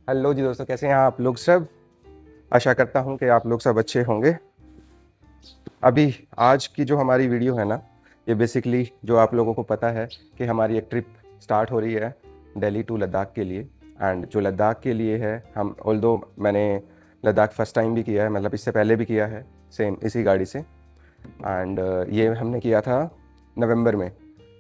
Hello जी दोस्तों, कैसे हैं आप लोग सब। आशा करता हूं कि आप लोग सब अच्छे होंगे। अभी आज की जो हमारी वीडियो है ना, ये बेसिकली जो आप लोगों को पता है कि हमारी एक ट्रिप स्टार्ट हो रही है दिल्ली टू लद्दाख के लिए। एंड जो लद्दाख के लिए है, हम ऑल्दो मैंने लद्दाख फर्स्ट टाइम भी किया है, मतलब इससे पहले भी किया है सेम इसी गाड़ी से। एंड ये हमने किया था नवंबर में,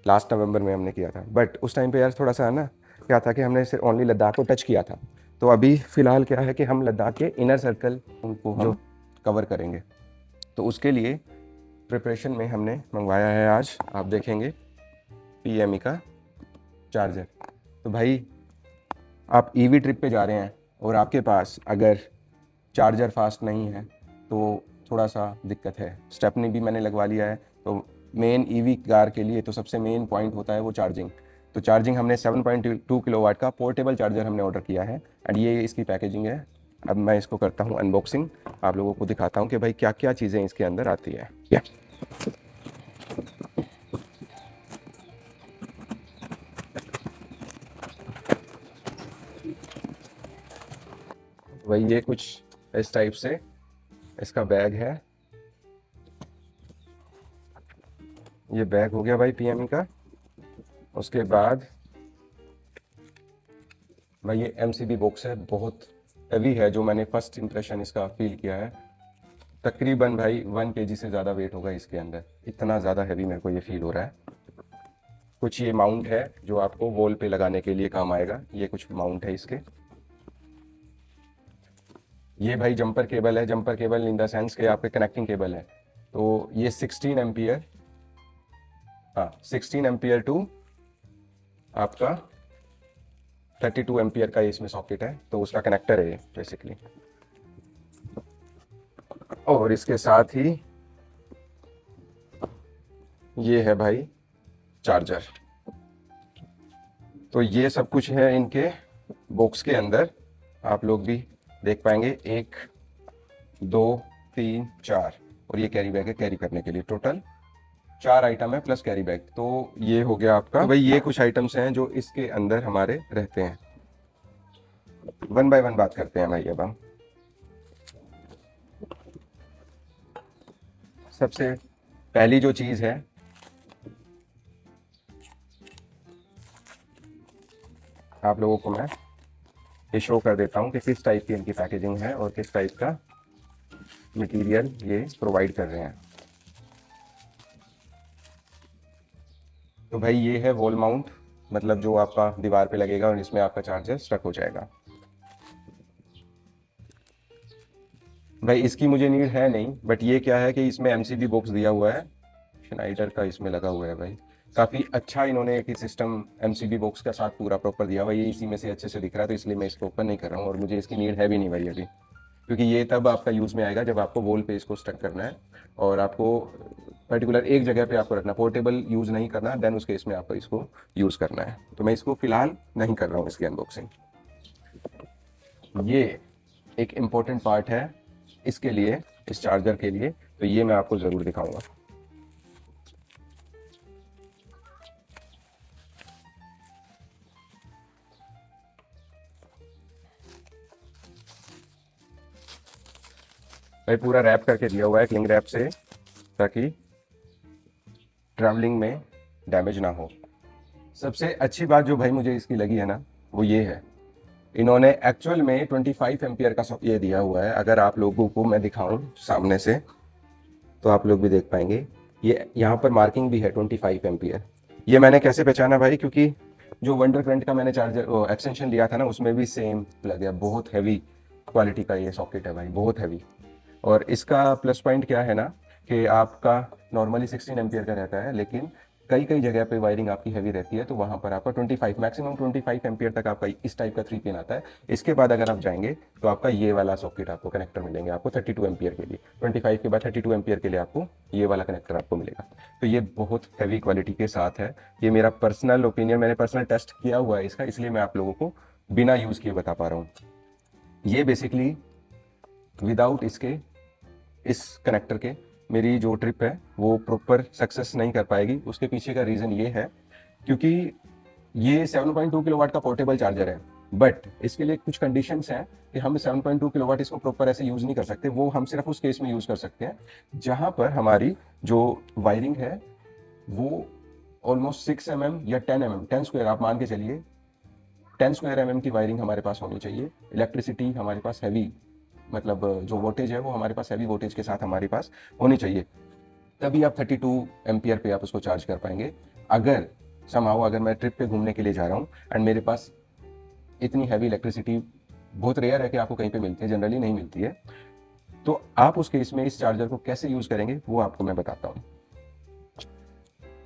लास्ट नवंबर में हमने किया था। बट उस टाइम पे यार थोड़ा सा है ना, क्या था कि हमने सिर्फ ओनली लद्दाख को टच किया था। तो अभी फ़िलहाल क्या है कि हम लद्दाख के इनर सर्कल उनको हम कवर करेंगे। तो उसके लिए प्रिपरेशन में हमने मंगवाया है, आज आप देखेंगे, PME का चार्जर। तो भाई आप EV ट्रिप पे जा रहे हैं और आपके पास अगर चार्जर फास्ट नहीं है तो थोड़ा सा दिक्कत है। स्टेपनी भी मैंने लगवा लिया है। तो मेन EV कार के लिए तो सबसे मेन पॉइंट होता है वो चार्जिंग। तो चार्जिंग हमने 7.2 किलोवाट का पोर्टेबल चार्जर हमने ऑर्डर किया है। एंड ये इसकी पैकेजिंग है। अब मैं इसको करता हूँ अनबॉक्सिंग, आप लोगों को दिखाता हूँ कि भाई क्या क्या चीज़ें इसके अंदर आती है। भाई ये कुछ इस टाइप से इसका बैग है। ये बैग हो गया भाई PME का। उसके बाद भाई ये MCB बॉक्स है, बहुत हैवी है। जो मैंने फर्स्ट इंप्रेशन इसका फील किया है, तकरीबन भाई 1 kg से ज़्यादा वेट होगा इसके अंदर। इतना ज़्यादा हैवी मेरे को ये फील हो रहा है। कुछ ये माउंट है जो आपको वॉल पे लगाने के लिए काम आएगा। ये कुछ माउंट है इसके। ये भाई जंपर केबल है। Jumper cable in the sense के आपके कनेक्टिंग केबल है। तो ये 16 एम्पियर, हाँ 16 एम्पियर टू आपका 32 एम्पियर का इसमें सॉकेट है। तो उसका कनेक्टर है ये बेसिकली। और इसके साथ ही ये है भाई चार्जर। तो ये सब कुछ है इनके बॉक्स के अंदर। आप लोग भी देख पाएंगे, 1 2 3 4। और ये कैरी बैग है, कैरी करने के लिए टोटल 4 आइटम है प्लस कैरी बैग। तो ये हो गया आपका। तो भाई ये कुछ आइटम्स हैं जो इसके अंदर हमारे रहते हैं। वन बाय वन बात करते हैं भाई। अब हम सबसे पहली जो चीज़ है, आप लोगों को मैं ये शो कर देता हूँ कि किस टाइप की इनकी पैकेजिंग है और किस टाइप का मटेरियल ये प्रोवाइड कर रहे हैं। तो भाई ये है वॉल माउंट, मतलब जो आपका दीवार पे लगेगा और इसमें आपका चार्जर स्टक हो जाएगा। भाई इसकी मुझे नीड है नहीं, बट ये क्या है कि इसमें MCB बॉक्स दिया हुआ है, श्नाइडर का इसमें लगा हुआ है भाई। काफ़ी अच्छा इन्होंने एक सिस्टम MCB बॉक्स का साथ पूरा प्रॉपर दिया हुआ है। ये इसी में से अच्छे से दिख रहा है, तो इसलिए मैं इसको ओपन नहीं कर रहा हूँ। और मुझे इसकी नीड है भी नहीं भाई अभी, क्योंकि ये तब आपका यूज़ में आएगा जब आपको वॉल पे इसको स्टक करना है और आपको पर्टिकुलर एक जगह पे आपको रखना, पोर्टेबल यूज़ नहीं करना। देन उसके इसमें आपको इसको यूज़ करना है। तो मैं इसको फिलहाल नहीं कर रहा हूँ इसकी अनबॉक्सिंग। ये एक इम्पोर्टेंट पार्ट है इसके लिए, इस चार्जर के लिए। तो ये मैं आपको ज़रूर दिखाऊंगा। भाई पूरा रैप करके दिया हुआ है क्लिंग रैप से, ताकि ट्रैवलिंग में डैमेज ना हो। सबसे अच्छी बात जो भाई मुझे इसकी लगी है ना, वो ये है, इन्होंने एक्चुअल में 25 एम्पियर का ये दिया हुआ है। अगर आप लोगों को मैं दिखाऊं सामने से तो आप लोग भी देख पाएंगे, ये यहाँ पर मार्किंग भी है 25 एम्पियर। ये मैंने कैसे पहचाना भाई, क्योंकि जो वंडर करंट का मैंने चार्जर एक्सटेंशन लिया था ना, उसमें भी सेम लग गया। बहुत हैवी क्वालिटी का ये सॉकेट है भाई, बहुत हैवी। और इसका प्लस पॉइंट क्या है ना, कि आपका नॉर्मली 16 एम्पियर का रहता है, लेकिन कई कई जगह पे वायरिंग आपकी हैवी रहती है, तो वहाँ पर आपका 25 मैक्सिमम 25 एम्पियर तक आपका इस टाइप का 3 पिन आता है। इसके बाद अगर आप जाएंगे तो आपका ये वाला सॉकेट आपको कनेक्टर मिलेंगे आपको 32 एम्पियर के लिए। 25 के बाद 32 एम्पियर के लिए आपको ये वाला कनेक्टर आपको मिलेगा। तो ये बहुत हैवी क्वालिटी के साथ है। ये मेरा पर्सनल ओपिनियन, मैंने पर्सनल टेस्ट किया हुआ है इसका, इसलिए मैं आप लोगों को बिना यूज़ किए बता पा रहा हूँ। ये बेसिकली विदाउट इसके, इस कनेक्टर के, मेरी जो ट्रिप है वो प्रॉपर सक्सेस नहीं कर पाएगी। उसके पीछे का रीज़न ये है, क्योंकि ये 7.2 किलोवाट का पोर्टेबल चार्जर है। बट इसके लिए कुछ कंडीशंस हैं कि हम 7.2 किलोवाट इसको प्रॉपर ऐसे यूज़ नहीं कर सकते। वो हम सिर्फ उस केस में यूज़ कर सकते हैं जहाँ पर हमारी जो वायरिंग है वो ऑलमोस्ट 6 mm या 10 mm, 10 स्क्वायर आप मान के चलिए, 10 स्क्वायर की वायरिंग हमारे पास होनी चाहिए। इलेक्ट्रिसिटी हमारे पास हैवी, मतलब जो वोल्टेज है वो हमारे पास हैवी वोल्टेज के साथ हमारे पास होनी चाहिए, तभी आप 32 एम्पियर पे आप उसको चार्ज कर पाएंगे। अगर समहाउ अगर मैं ट्रिप पे घूमने के लिए जा रहा हूँ एंड मेरे पास इतनी हैवी इलेक्ट्रिसिटी, बहुत रेयर है कि आपको कहीं पे मिलती है, जनरली नहीं मिलती है, तो आप उस केस में इस चार्जर को कैसे यूज़ करेंगे वो आपको मैं बताता हूँ।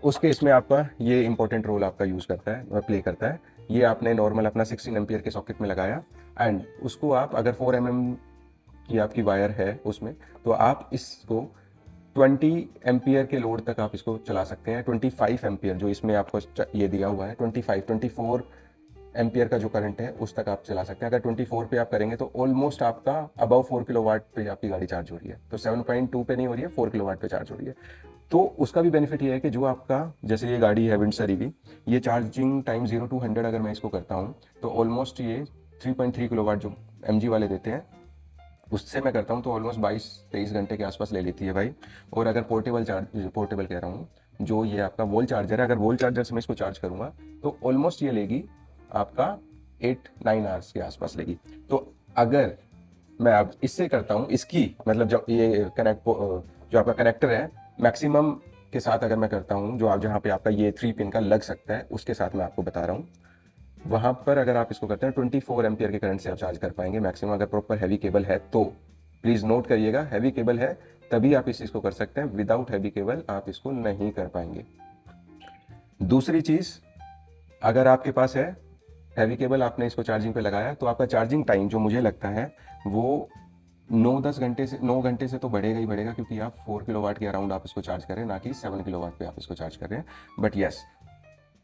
उस केस में आपका ये इंपॉर्टेंट रोल आपका यूज़ करता है, प्ले करता है। ये आपने नॉर्मल अपना 16 एम्पियर के सॉकेट में लगाया एंड उसको आप अगर 4 mm की आपकी वायर है उसमें, तो आप इसको 20 एम्पियर के लोड तक आप इसको चला सकते हैं। 25 एम्पियर जो इसमें आपको ये दिया हुआ है, 24 एम्पियर का जो करंट है उस तक आप चला सकते हैं। अगर 24 पे आप करेंगे तो ऑलमोस्ट आपका अबव 4 किलोवाट पे आपकी गाड़ी चार्ज हो रही है। तो 7.2 पे नहीं हो रही है, 4 किलोवाट पे चार्ज हो रही है। तो उसका भी बेनिफिट ये है कि जो आपका, जैसे ये गाड़ी है विंडसर ईवी, ये चार्जिंग टाइम 0 to 100 अगर मैं इसको करता हूँ तो ऑलमोस्ट ये 3.3 किलोवाट जो MG वाले देते हैं उससे मैं करता हूँ तो ऑलमोस्ट 22-23 घंटे के आसपास ले लेती है भाई। और अगर पोर्टेबल कह रहा हूँ, जो ये आपका वॉल चार्जर है, अगर वॉल चार्जर से मैं इसको चार्ज करूँगा तो ऑलमोस्ट ये लेगी आपका 8-9 आवर्स के आसपास लेगी। तो अगर मैं अब इससे करता हूँ, इसकी मतलब जब ये जो आपका कनेक्टर है मैक्सिमम के साथ अगर मैं करता हूँ, जो आप जहाँ पे आपका ये 3 पिन का लग सकता है उसके साथ मैं आपको बता रहा हूँ, वहाँ पर अगर आप इसको करते हैं 24 एम्पियर के करंट से आप चार्ज कर पाएंगे मैक्सिमम। अगर प्रॉपर हैवी केबल है तो प्लीज़ नोट करिएगा, हैवी केबल है तभी आप इस चीज़ को कर सकते हैं, विदाउट हैवी केबल आप इसको नहीं कर पाएंगे। दूसरी चीज़, अगर आपके पास है हैवी केबल, आपने इसको चार्जिंग पे लगाया, तो आपका चार्जिंग टाइम जो मुझे लगता है वो 9 घंटे से तो बढ़ेगा ही बढ़ेगा, क्योंकि आप 4 किलोवाट के अराउंड आप इसको चार्ज कर रहे हैं, ना कि 7 किलोवाट पे आप इसको चार्ज कर रहे हैं। बट येस,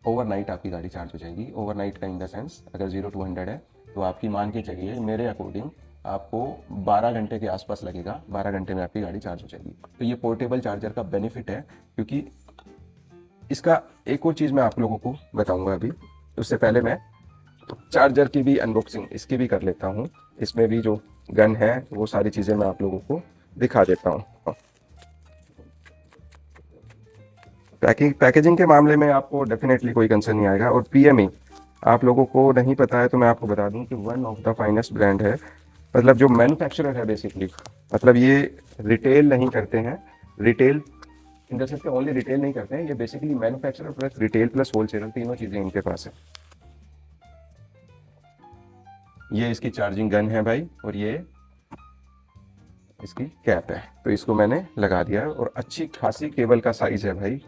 ओवरनाइट आपकी गाड़ी चार्ज हो जाएगी। ओवरनाइट का इन द सेंस, अगर 0 to 100 है तो आपकी मान के चलिए, मेरे अकॉर्डिंग आपको 12 घंटे के आसपास लगेगा, 12 घंटे में आपकी गाड़ी चार्ज हो जाएगी। तो ये पोर्टेबल चार्जर का बेनिफिट है। क्योंकि इसका एक और चीज़ मैं आप लोगों को बताऊंगा अभी, उससे पहले मैं चार्जर की भी अनबॉक्सिंग इसकी भी कर लेता हूँ। इसमें भी जो गन है वो सारी चीज़ें मैं आप लोगों को दिखा देता हूँ। पैकेजिंग के मामले में आपको डेफिनेटली कोई कंसर्न नहीं आएगा। और PME आप लोगों को नहीं पता है तो मैं आपको बता दूं कि one of the finest brand है, मतलब जो मैन्युफैक्चरर है बेसिकली, मतलब ये रिटेल नहीं करते हैं, रिटेल इन द सेंस कि ओनली रिटेल नहीं करते हैं, ये basically manufacturer plus retail plus wholesaler तीनों चीज़ें इनके पास है। ये इसकी चार्जिंग गन है भाई, और ये इसकी कैप है, तो इसको मैंने लगा दिया है। और अच्छी खासी केबल का साइज है भाई,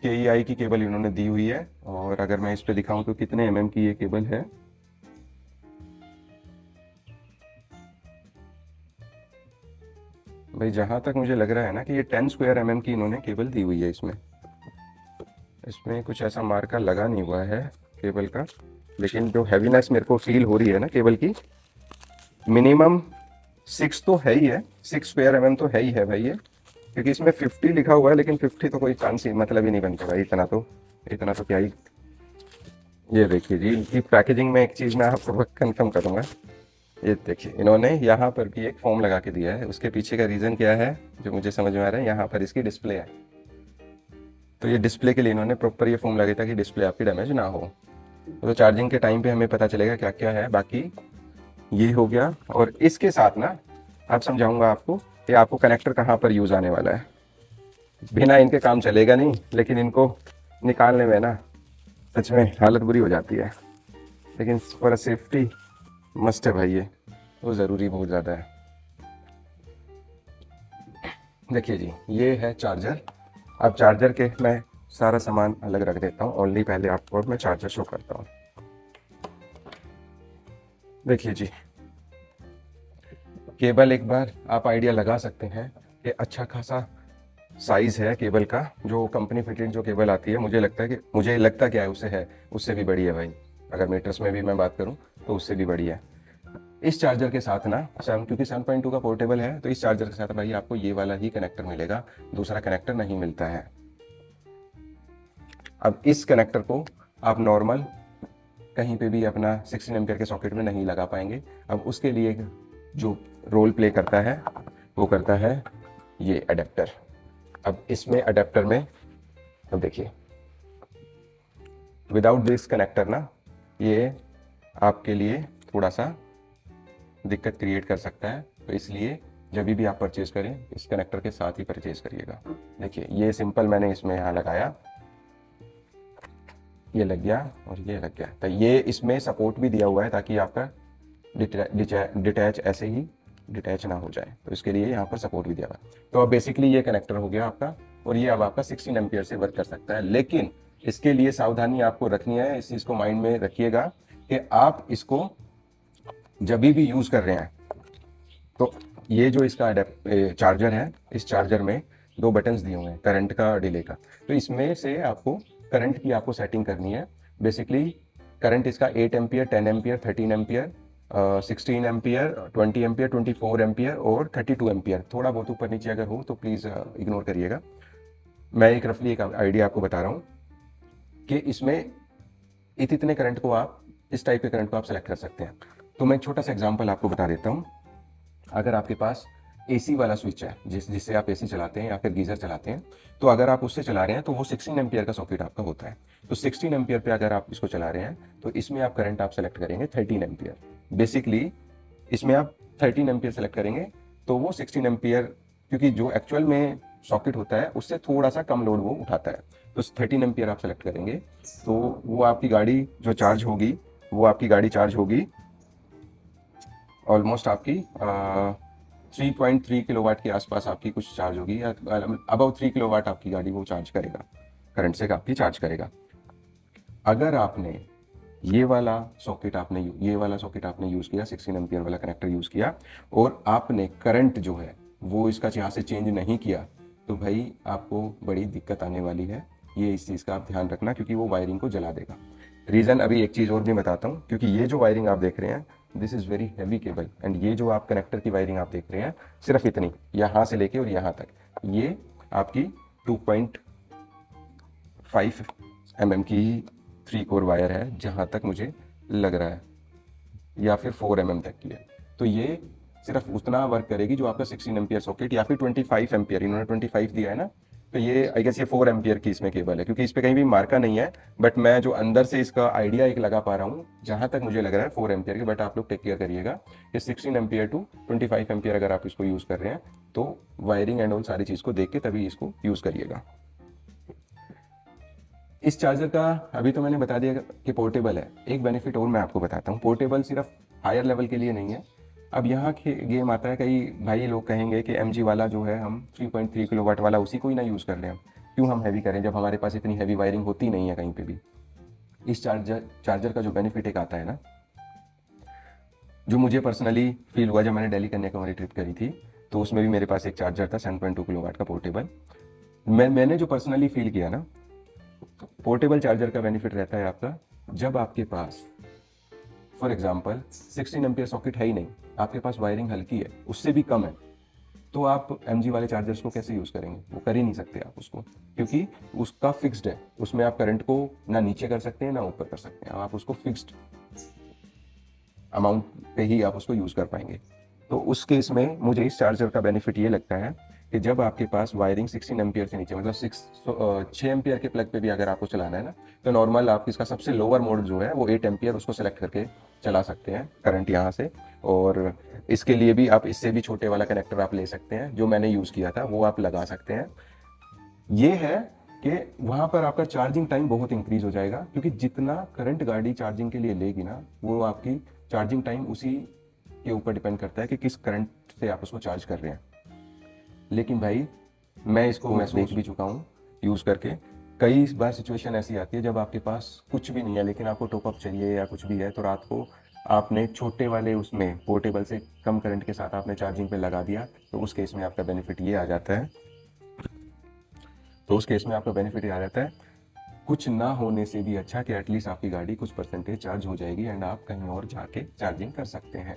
KEI की केबल इन्होंने दी हुई है। और अगर मैं इस पे दिखाऊं तो कितने mm की ये केबल है, भाई जहां तक मुझे लग रहा है ना कि ये 10 स्क्वायर mm की इन्होंने केबल दी हुई है। इसमें कुछ ऐसा मार्का लगा नहीं हुआ है केबल का, लेकिन जो हैवीनेस मेरे को फील हो रही है ना केबल की, मिनिमम 6 तो है ही है, 6 स्क्वायर mm तो है ही है भाई ये। क्योंकि इसमें 50 लिखा हुआ है, लेकिन 50 तो कोई चांस ही, मतलब ही नहीं बनता भाई, इतना तो क्या ही। ये देखिए जी, इनकी पैकेजिंग में एक चीज़ मैं आपको कंफर्म करूँगा। ये देखिए, इन्होंने यहाँ पर भी एक फॉर्म लगा के दिया है। उसके पीछे का रीज़न क्या है जो मुझे समझ में आ रहा है, यहाँ पर इसकी डिस्प्ले है, तो ये डिस्प्ले के लिए इन्होंने प्रॉपर ये फॉर्म लगा था कि डिस्प्ले आपकी डैमेज ना हो। तो चार्जिंग के टाइम पे हमें पता चलेगा क्या क्या है। बाकी ये हो गया। और इसके साथ ना आप समझाऊंगा आपको कि आपको कनेक्टर कहाँ पर यूज़ आने वाला है। बिना इनके काम चलेगा नहीं, लेकिन इनको निकालने में ना सच में हालत बुरी हो जाती है, लेकिन फॉर सेफ्टी मस्ट है भाई, ये वो ज़रूरी बहुत ज़्यादा है। देखिए जी, ये है चार्जर। अब चार्जर के मैं सारा सामान अलग रख देता हूँ, ओनली पहले आपको मैं चार्जर शो करता हूँ। देखिए जी, केबल एक बार आप आइडिया लगा सकते हैं कि अच्छा खासा साइज़ है केबल का। जो कंपनी फिटेड जो केबल आती है, मुझे लगता क्या है उससे भी बड़ी है भाई। अगर मीटर्स में भी मैं बात करूं तो उससे भी बड़ी है। इस चार्जर के साथ ना क्योंकि 7.2 का पोर्टेबल है, तो इस चार्जर के साथ भाई आपको ये वाला ही कनेक्टर मिलेगा, दूसरा कनेक्टर नहीं मिलता है। अब इस कनेक्टर को आप नॉर्मल कहीं पे भी अपना 16 एम्पियर के सॉकेट में नहीं लगा पाएंगे। अब उसके लिए जो रोल प्ले करता है वो करता है ये अडेप्टर। अब इसमें अडेप्टर में अब देखिए, विदाउट दिस कनेक्टर ना ये आपके लिए थोड़ा सा दिक्कत क्रिएट कर सकता है। तो इसलिए जब भी आप परचेज करें इस कनेक्टर के साथ ही परचेज करिएगा। देखिए ये सिंपल मैंने इसमें यहाँ लगाया, ये लग गया और ये लग गया। तो ये इसमें सपोर्ट भी दिया हुआ है ताकि आपका डिटैच ऐसे ही डिटैच ना हो जाए, तो इसके लिए यहाँ पर सपोर्ट भी दिया हुआ है। तो अब बेसिकली ये कनेक्टर हो गया आपका, और ये अब आपका 16 एम्पियर से वर्क कर सकता है। लेकिन इसके लिए सावधानी आपको रखनी है, इस चीज़ को माइंड में रखिएगा कि आप इसको जब भी यूज कर रहे हैं तो ये जो इसका चार्जर है, इस चार्जर में 2 बटन्स दिए हुए हैं, करंट का और डिले का। तो इसमें से आपको करंट की आपको सेटिंग करनी है। बेसिकली करंट इसका 8 ampere, 10 ampere, 13 ampere, 16 ampere, 20 ampere, 24 ampere और 32 एम्पियर। थोड़ा बहुत ऊपर नीचे अगर हो तो प्लीज़ इग्नोर करिएगा। मैं एक रफली एक आइडिया आपको बता रहा हूँ कि इसमें इतने करंट को आप, इस टाइप के करंट को आप सेलेक्ट कर सकते हैं। तो मैं एक छोटा सा एग्जांपल आपको बता देता हूँ। अगर आपके पास एसी वाला स्विच है जिससे आप एसी चलाते हैं या फिर गीजर चलाते हैं, तो अगर आप उससे चला रहे हैं तो वो 16 एम्पियर का सॉकेट आपका होता है। तो 16 एम्पियर पे अगर आप इसको चला रहे हैं तो इसमें आप करंट आप सेलेक्ट करेंगे 13 एम्पियर। बेसिकली इसमें आप 13 एम्पियर सेलेक्ट करेंगे तो वो 16 एम्पियर, क्योंकि जो एक्चुअल में सॉकेट होता है उससे थोड़ा सा कम लोड वो उठाता है, तो 13 एम्पियर आप सेलेक्ट करेंगे। तो वो आपकी गाड़ी जो चार्ज होगी, वो आपकी गाड़ी चार्ज होगी ऑलमोस्ट आपकी 3.3 किलोवाट के आसपास आपकी कुछ चार्ज होगी, या अबाउट 3 किलोवाट आपकी गाड़ी वो चार्ज करेगा, करंट से आपकी चार्ज करेगा। अगर आपने ये वाला सॉकेट आपने यूज़ किया, 16 एम्पियर वाला कनेक्टर यूज़ किया, और आपने करंट जो है वो इसका यहाँ से चेंज नहीं किया, तो भाई आपको बड़ी दिक्कत आने वाली है। ये इस चीज़ का आप ध्यान रखना, क्योंकि वो वायरिंग को जला देगा। रीज़न अभी एक चीज़ और भी बताता हूँ, क्योंकि ये जो वायरिंग आप देख रहे हैं this is very heavy cable, and ये जो आप कनेक्टर की वायरिंग आप देख रहे हैं सिर्फ इतनी, यहाँ से लेके और यहाँ तक, ये आपकी 2.5 mm की 3 कोर वायर है जहाँ तक मुझे लग रहा है, या फिर 4 mm तक की है। तो ये सिर्फ उतना वर्क करेगी जो आपका 16 एम्पियर सॉकेट, या फिर 25 एम्पियर, इन्होंने 25 दिया है ना, तो ये आई गेस ये 4 एम्पियर की इसमें केबल है, क्योंकि इस पे कहीं भी मार्का नहीं है। बट मैं जो अंदर से इसका आइडिया एक लगा पा रहा हूँ, जहां तक मुझे लग रहा है 4 एम्पियर की। बट आप लोग टेक केयर करिएगा कि 16 एम्पियर टू 25 एम्पियर अगर आप इसको यूज कर रहे हैं तो वायरिंग एंड ऑल सारी चीज को देख के तभी इसको यूज करिएगा। इस चार्जर का अभी तो मैंने बता दिया कि पोर्टेबल है। एक बेनिफिट और मैं आपको बताता हूँ, पोर्टेबल सिर्फ हायर लेवल के लिए नहीं है। अब यहाँ गेम आता है, कई भाई लोग कहेंगे कि MG वाला जो है हम 3.3 किलोवाट वाला उसी को ही ना यूज़ कर लें, क्यों हम हैवी करें जब हमारे पास इतनी हैवी वायरिंग होती नहीं है कहीं पे भी। इस चार्जर का जो बेनिफिट एक आता है ना, जो मुझे पर्सनली फील हुआ जब मैंने दिल्ली कन्याकुमारी ट्रिप करी थी, तो उसमें भी मेरे पास एक चार्जर था 7.2 किलोवाट का पोर्टेबल। मैंने जो पर्सनली फील किया ना, पोर्टेबल चार्जर का बेनिफिट रहता है आपका, जब आपके पास फॉर एग्जाम्पल 16 एम्पियर सॉकेट है ही नहीं, आपके पास वायरिंग हल्की है, उससे भी कम है, तो आप MG वाले चार्जर्स को कैसे यूज़ करेंगे? वो कर ही नहीं सकते आप उसको, क्योंकि उसका फिक्स्ड है। उसमें आप करंट को ना नीचे कर सकते हैं ना ऊपर कर सकते हैं, आप उसको फिक्स्ड अमाउंट पे ही आप उसको यूज़ कर पाएंगे। तो उस केस में मुझे इस चार्जर का बेनिफिट ये लगता है कि जब आपके पास वायरिंग 16 एम्पियर से नीचे, मतलब 6 एम्पियर के प्लग पे भी अगर आपको चलाना है ना, तो नॉर्मल आप इसका सबसे लोअर मोड जो है वो 8 एम्पियर उसको सेलेक्ट करके चला सकते हैं करंट यहाँ से। और इसके लिए भी आप इससे भी छोटे वाला कनेक्टर आप ले सकते हैं, जो मैंने यूज़ किया था वो आप लगा सकते हैं। ये है कि वहाँ पर आपका चार्जिंग टाइम बहुत इंक्रीज हो जाएगा, क्योंकि जितना करंट गाड़ी चार्जिंग के लिए लेगी ना, वो आपकी चार्जिंग टाइम उसी के ऊपर डिपेंड करता है कि किस करंट से आप उसको चार्ज कर रहे हैं। लेकिन भाई मैं इसको देख भी चुका हूँ यूज़ करके। कई बार सिचुएशन ऐसी आती है जब आपके पास कुछ भी नहीं है लेकिन आपको टॉपअप चाहिए या कुछ भी है, तो रात को आपने छोटे वाले उसमें पोर्टेबल से कम करंट के साथ आपने चार्जिंग पे लगा दिया, तो उस केस में आपका बेनिफिट ये आ जाता है कुछ ना होने से भी अच्छा कि एटलीस्ट आपकी गाड़ी कुछ परसेंटेज चार्ज हो जाएगी एंड आप कहीं और जाके चार्जिंग कर सकते हैं।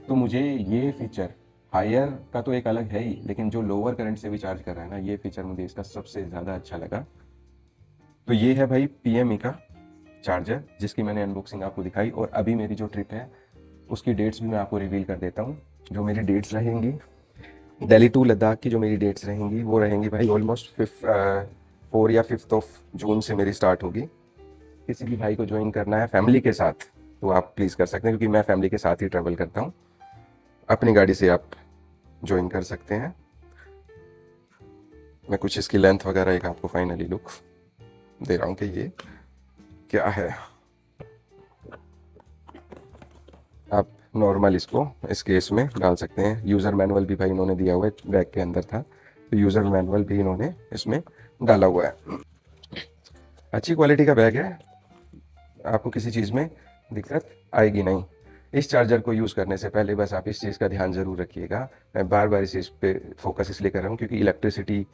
तो मुझे ये फीचर, हायर का तो एक अलग है ही, लेकिन जो लोअर करंट से भी चार्ज कर रहा है ना, ये फीचर मुझे इसका सबसे ज़्यादा अच्छा लगा। तो ये है भाई PME का चार्जर जिसकी मैंने अनबॉक्सिंग आपको दिखाई, और अभी मेरी जो ट्रिप है उसकी डेट्स भी मैं आपको रिवील कर देता हूँ। जो मेरी डेट्स रहेंगी दिल्ली टू लद्दाख की, जो मेरी डेट्स रहेंगी वो रहेंगी भाई ऑलमोस्ट 4 या 5 जून से मेरी स्टार्ट होगी। किसी भी भाई को ज्वाइन करना है फैमिली के साथ तो आप प्लीज़ कर सकते हैं, क्योंकि मैं फैमिली के साथ ही ट्रैवल करता हूँ। अपनी गाड़ी से आप ज्वाइन कर सकते हैं। मैं कुछ इसकी लेंथ वगैरह एक आपको फाइनली लुक दे रहा हूँ कि ये क्या है। आप नॉर्मल इसको इस केस में डाल सकते हैं। यूज़र मैनुअल भी भाई इन्होंने दिया हुआ है, बैग के अंदर था तो यूज़र मैनुअल भी इन्होंने इसमें डाला हुआ है। अच्छी क्वालिटी का बैग है, आपको किसी चीज़ में दिक्कत आएगी नहीं। इस चार्जर को यूज़ करने से पहले बस आप इस चीज़ का ध्यान ज़रूर रखिएगा। मैं बार बार इस चीज़ पे फोकस इसलिए कर रहा हूँ क्योंकि इलेक्ट्रिसिटी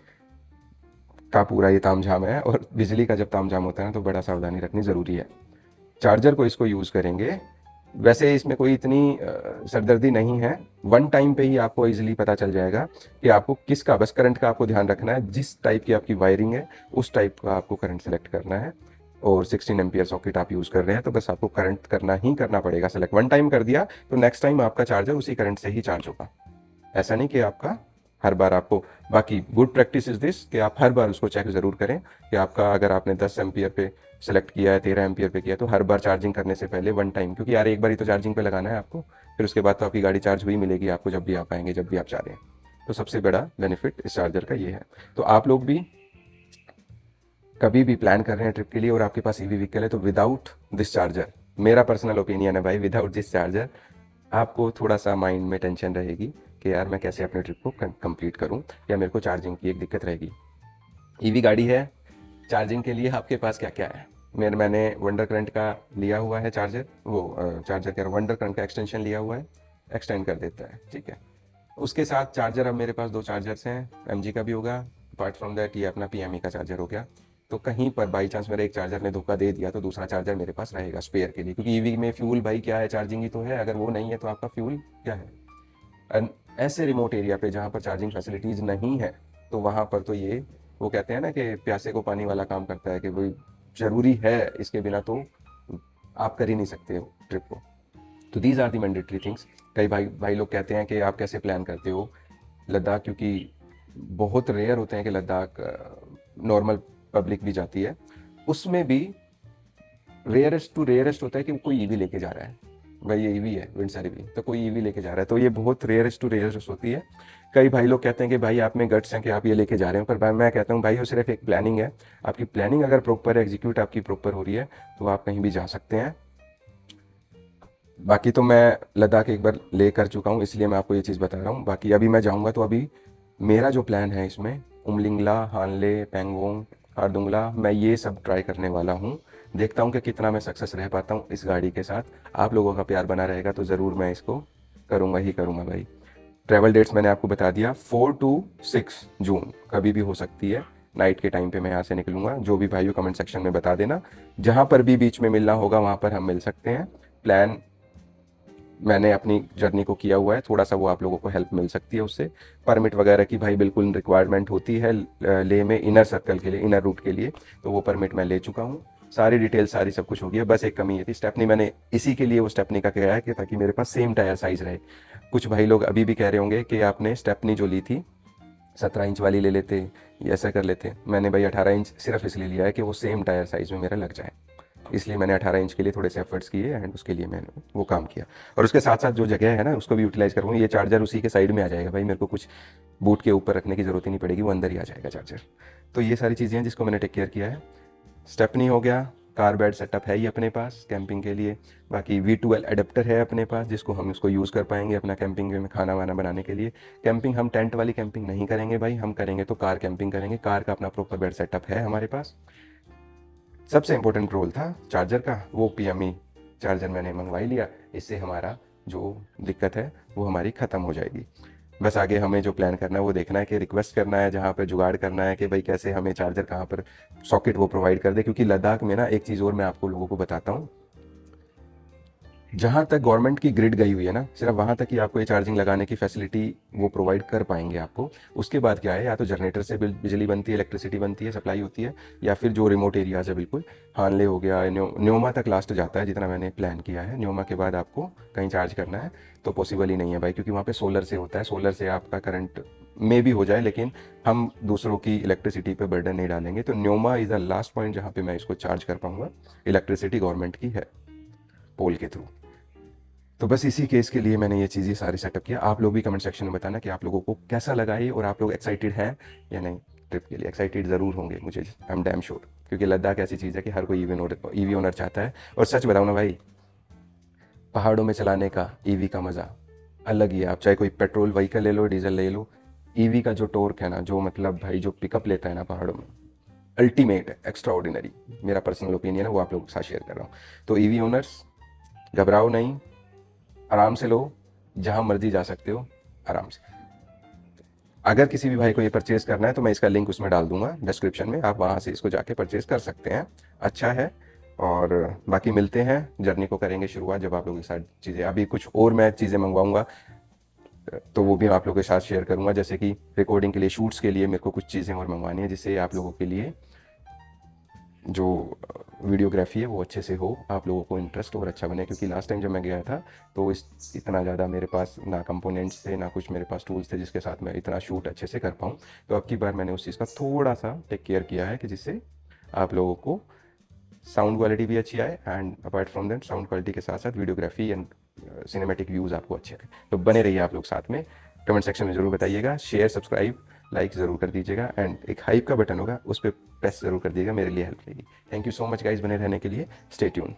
का पूरा ये तामझाम है, और बिजली का जब तामझाम होता है ना तो बड़ा सावधानी रखनी ज़रूरी है। चार्जर को इसको यूज़ करेंगे, वैसे इसमें कोई इतनी सरदर्दी नहीं है। वन टाइम पे ही आपको इजीली पता चल जाएगा कि आपको किसका, बस करंट का आपको ध्यान रखना है। जिस टाइप की आपकी वायरिंग है उस टाइप का आपको करंट सेलेक्ट करना है, और 16 एम्पियर सॉकेट आप यूज़ कर रहे हैं तो बस आपको करंट करना ही करना पड़ेगा सेलेक्ट। वन टाइम कर दिया तो नेक्स्ट टाइम आपका चार्जर उसी करंट से ही चार्ज होगा। ऐसा नहीं कि आपका हर बार आपको, बाकी गुड प्रैक्टिस इज दिस कि आप हर बार उसको चेक ज़रूर करें कि आपका, अगर आपने 10 एम्पियर पे सेलेक्ट किया है, 13 एम्पियर पे किया, तो हर बार चार्जिंग करने से पहले वन टाइम, क्योंकि यार एक बार ही तो चार्जिंग पे लगाना है आपको, फिर उसके बाद तो आपकी गाड़ी चार्ज हुई मिलेगी आपको जब भी आप आएंगे, जब भी आप चाह रहे हैं। तो सबसे बड़ा बेनिफिट इस चार्जर का ये है। तो आप लोग भी कभी भी प्लान कर रहे हैं ट्रिप के लिए और आपके पास ईवी व्हीकल है तो विदाउट दिस चार्जर, मेरा पर्सनल ओपिनियन है भाई, विदाउट दिस चार्जर आपको थोड़ा सा माइंड में टेंशन रहेगी कि यार मैं कैसे अपने ट्रिप को कंप्लीट करूं, या मेरे को चार्जिंग की एक दिक्कत रहेगी। ईवी गाड़ी है, चार्जिंग के लिए आपके पास क्या क्या है। मैंने वंडर करंट का लिया हुआ है चार्जर, वो चार्जर क्या, वंडर करंट का एक्सटेंशन लिया हुआ है, एक्सटेंड कर देता है, ठीक है। उसके साथ चार्जर, अब मेरे पास 2 चार्जर्स हैं, एमजी का भी होगा, अपार्ट फ्रॉम दैट ये अपना पीएमई का चार्जर हो गया। तो कहीं पर बाई चांस मेरे एक चार्जर ने धोखा दे दिया तो दूसरा चार्जर मेरे पास रहेगा स्पेयर के लिए, क्योंकि ईवी में फ्यूल भाई क्या है, चार्जिंग ही तो है, अगर वो नहीं है तो आपका फ्यूल क्या है। ऐसे रिमोट एरिया पे जहाँ पर चार्जिंग फैसिलिटीज़ नहीं है तो वहाँ पर तो ये, वो कहते हैं ना कि प्यासे को पानी वाला काम करता है, कि भाई ज़रूरी है, इसके बिना तो आप कर ही नहीं सकते हो ट्रिप को। तो these are the mandatory things. कई भाई लोग कहते हैं कि आप कैसे प्लान करते हो लद्दाख, क्योंकि बहुत रेयर होते हैं कि लद्दाख नॉर्मल पब्लिक भी जाती है, उसमें भी रेयरेस्ट टू रेयरेस्ट होता है कि कोई ईवी लेके जा रहा है। भाई ये ईवी है, विंडसर ईवी, तो कोई ईवी लेके जा रहा है, तो ये बहुत रेयरेस्ट टू रेयरेस्ट होती है। कई भाई लोग कहते हैं कि भाई आप में गट्स हैं कि आप ये लेके जा रहे हो, पर भाई मैं कहता हूँ भाई वो सिर्फ एक प्लानिंग है। आपकी प्लानिंग अगर प्रॉपर एग्जीक्यूट आपकी प्रॉपर हो रही है तो आप कहीं भी जा सकते हैं। बाकी तो मैं लद्दाख एक बार ले कर चुका हूँ, इसलिए मैं आपको ये चीज़ बता रहा हूँ। बाकी अभी मैं जाऊँगा तो अभी मेरा जो प्लान है इसमें उमलिंगला, हानले, पैंगोंग, खारदुंगला, मैं ये सब ट्राई करने वाला हूँ। देखता हूँ कि कितना मैं सक्सेस रह पाता हूँ इस गाड़ी के साथ। आप लोगों का प्यार बना रहेगा तो ज़रूर मैं इसको करूँगा ही करूँगा भाई। ट्रैवल डेट्स मैंने आपको बता दिया, 4 to 6 जून कभी भी हो सकती है। नाइट के टाइम पे मैं यहाँ से निकलूँगा। जो भी भाइयों कमेंट सेक्शन में बता देना, जहाँ पर भी बीच में मिलना होगा वहाँ पर हम मिल सकते हैं। प्लान मैंने अपनी जर्नी को किया हुआ है, थोड़ा सा वो आप लोगों को हेल्प मिल सकती है उससे। परमिट वगैरह की भाई बिल्कुल रिक्वायरमेंट होती है ले में, इनर सर्कल के लिए, इनर रूट के लिए, तो वो परमिट मैं ले चुका हूँ। सारी डिटेल सारी सब कुछ हो गई है, बस एक कमी ये थी स्टेपनी, मैंने इसी के लिए वो स्टेपनी का किया है कि ताकि मेरे पास सेम टायर साइज रहे। कुछ भाई लोग अभी भी कह रहे होंगे कि आपने स्टेपनी जो ली थी 17 इंच वाली ले लेते, ये ऐसा कर लेते। मैंने भाई 18 इंच सिर्फ इसलिए लिया है कि वो सेम टायर साइज में मेरा लग जाए, इसलिए मैंने 18 इंच के लिए थोड़े से एफर्ट्स किए एंड उसके लिए मैंने वो काम किया। और उसके साथ साथ जो जगह है ना उसको भी यूटिलाइज करूँगा। ये चार्जर उसी के साइड में आ जाएगा भाई, मेरे को कुछ बूट के ऊपर रखने की ज़रूरत ही नहीं पड़ेगी, वो अंदर ही आ जाएगा चार्जर। तो ये सारी चीज़ें हैं जिसको मैंने टेक केयर किया है। स्टेपनी हो गया, कार बेड सेटअप है ही अपने पास कैंपिंग के लिए। बाकी V12 एडेप्टर है अपने पास जिसको हम उसको यूज़ कर पाएंगे अपना कैंपिंग में खाना वाना बनाने के लिए। कैंपिंग हम टेंट वाली कैंपिंग नहीं करेंगे भाई, हम करेंगे तो कार कैंपिंग करेंगे। कार का अपना प्रॉपर बेड सेटअप है हमारे पास। सबसे इंपॉर्टेंट रोल था चार्जर का, वो PME चार्जर मैंने मंगवा ही लिया। इससे हमारा जो दिक्कत है वो हमारी ख़त्म हो जाएगी। बस आगे हमें जो प्लान करना है वो देखना है कि रिक्वेस्ट करना है, जहाँ पर जुगाड़ करना है कि भाई कैसे हमें चार्जर कहाँ पर सॉकेट वो प्रोवाइड कर दे। क्योंकि लद्दाख में ना एक चीज़ और मैं आपको लोगों को बताता हूँ, जहाँ तक गवर्नमेंट की ग्रिड गई हुई है ना, सिर्फ वहाँ तक ही आपको ये चार्जिंग लगाने की फैसिलिटी वो प्रोवाइड कर पाएंगे आपको। उसके बाद क्या है, या तो जनरेटर से बिजली बनती है, इलेक्ट्रिसिटी बनती है, सप्लाई होती है, या फिर जो रिमोट एरियाज है बिल्कुल, हानले हो गया, न्योमा तक लास्ट जाता है जितना मैंने प्लान किया है। न्योमा के बाद आपको कहीं चार्ज करना है तो पॉसिबल ही नहीं है भाई, क्योंकि वहाँ पे सोलर से होता है। सोलर से आपका करंट में भी हो जाए, लेकिन हम दूसरों की इलेक्ट्रिसिटी पे बर्डन नहीं डालेंगे। तो Nyoma is the last point जहाँ पे मैं इसको चार्ज कर पाऊंगा। इलेक्ट्रिसिटी गवर्नमेंट की है पोल के थ्रू। तो बस इसी केस के लिए मैंने ये चीज़ें सारी सेटअप किया। आप लोग भी कमेंट सेक्शन में बताना कि आप लोगों को कैसा लगा ये, और आप लोग एक्साइटेड हैं या नहीं ट्रिप के लिए। एक्साइटेड ज़रूर होंगे, मुझे आई एम डैम श्योर, क्योंकि लद्दाख ऐसी चीज़ है कि हर कोई ईवी ओनर चाहता है। और सच बताऊँ ना भाई, पहाड़ों में चलाने का ईवी का मज़ा अलग ही है। आप चाहे कोई पेट्रोल व्हीकल ले लो, डीजल ले लो, ईवी का जो टॉर्क है ना, जो मतलब भाई जो पिकअप लेता है ना पहाड़ों में, अल्टीमेट है, एक्स्ट्रा ऑर्डिनरी। मेरा पर्सनल ओपिनियन है, वो आप लोगों के साथ शेयर कर रहा हूँ। तो ईवी ओनर्स घबराओ नहीं, आराम से लो, जहाँ मर्जी जा सकते हो आराम से। अगर किसी भी भाई को ये परचेज करना है तो मैं इसका लिंक उसमें डाल दूंगा डिस्क्रिप्शन में, आप वहाँ से इसको जाके परचेज कर सकते हैं। अच्छा है। और बाकी मिलते हैं, जर्नी को करेंगे शुरुआत जब आप लोगों के साथ चीज़ें, अभी कुछ और मैं चीज़ें मंगवाऊंगा तो वो भी आप लोगों के साथ शेयर करूंगा। जैसे कि रिकॉर्डिंग के लिए, शूट्स के लिए मेरे को कुछ चीज़ें और मंगवानी है, जिससे आप लोगों के लिए जो वीडियोग्राफी है वो अच्छे से हो, आप लोगों को इंटरेस्ट और अच्छा बने। क्योंकि लास्ट टाइम जब मैं गया था तो इतना ज़्यादा मेरे पास ना कंपोनेंट्स थे, ना कुछ मेरे पास टूल्स थे जिसके साथ मैं इतना शूट अच्छे से कर पाऊँ। तो अब की बार मैंने उस चीज़ का थोड़ा सा टेक केयर किया है कि जिससे आप लोगों को साउंड क्वालिटी भी अच्छी आए, and apart from that sound quality के साथ साथ वीडियोग्राफी एंड सिनेमैटिक व्यूज़ आपको अच्छे आए। तो बने रहिए आप लोग साथ में। कमेंट सेक्शन में ज़रूर बताइएगा, शेयर सब्सक्राइब लाइक ज़रूर कर दीजिएगा, एंड एक हाइप का बटन होगा उस पर प्रेस ज़रूर कर दीजिएगा, मेरे लिए हेल्प रहेगी। Thank you so much guys बने रहने के लिए। Stay tune.